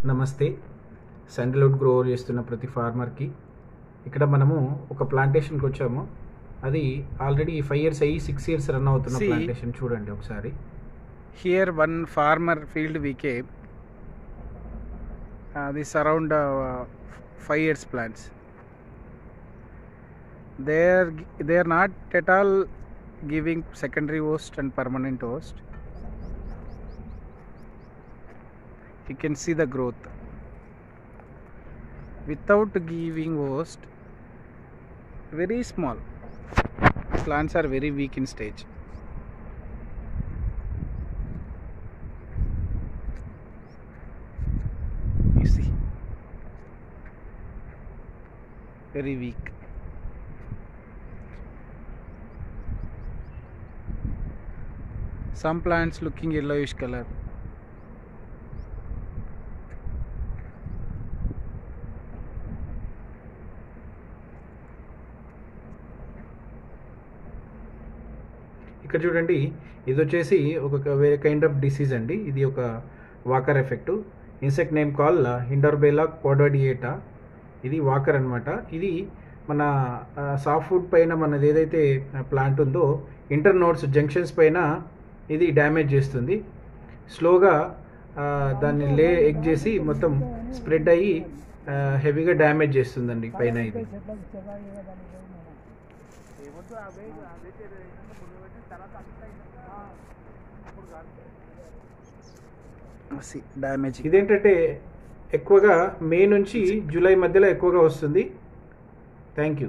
నమస్తే. శాండల్వుడ్ గ్రోవర్ చేస్తున్న ప్రతి ఫార్మర్కి ఇక్కడ మనము ఒక ప్లాంటేషన్కి వచ్చాము. అది ఆల్రెడీ 5 years అయ్యి 6 years రన్ అవుతున్న ప్లాంటేషన్. చూడండి ఒకసారి. Here one farmer field we came. This around 5 years plants. They are not at all giving secondary host and permanent host. You can see the growth without giving host. Very small plants are very weak in stage. You see, very weak. Some plants looking yellowish color. ఇక్కడ చూడండి, ఇది వచ్చేసి ఒక వేరే kind of disease అండి. ఇది ఒక walker effect. Insect name call హిండర్బెల్లా క్వాడ్రాడియేటా. ఇది వాకర్ అనమాట. ఇది మన సాఫ్ట్ వుడ్ పైన మనది ఏదైతే ప్లాంట్ ఉందో ఇంటర్ నోడ్స్ జంక్షన్స్ పైన ఇది డ్యామేజ్ చేస్తుంది. స్లోగా దాన్ని ఎగ్ చేసి మొత్తం స్ప్రెడ్ అయ్యి హెవీగా డ్యామేజ్ చేస్తుందండి పైన. ఇది డ్యామేజ్. ఇదేంటంటే ఎక్కువగా మే నుంచి జూలై మధ్యలో ఎక్కువగా వస్తుంది. Thank you.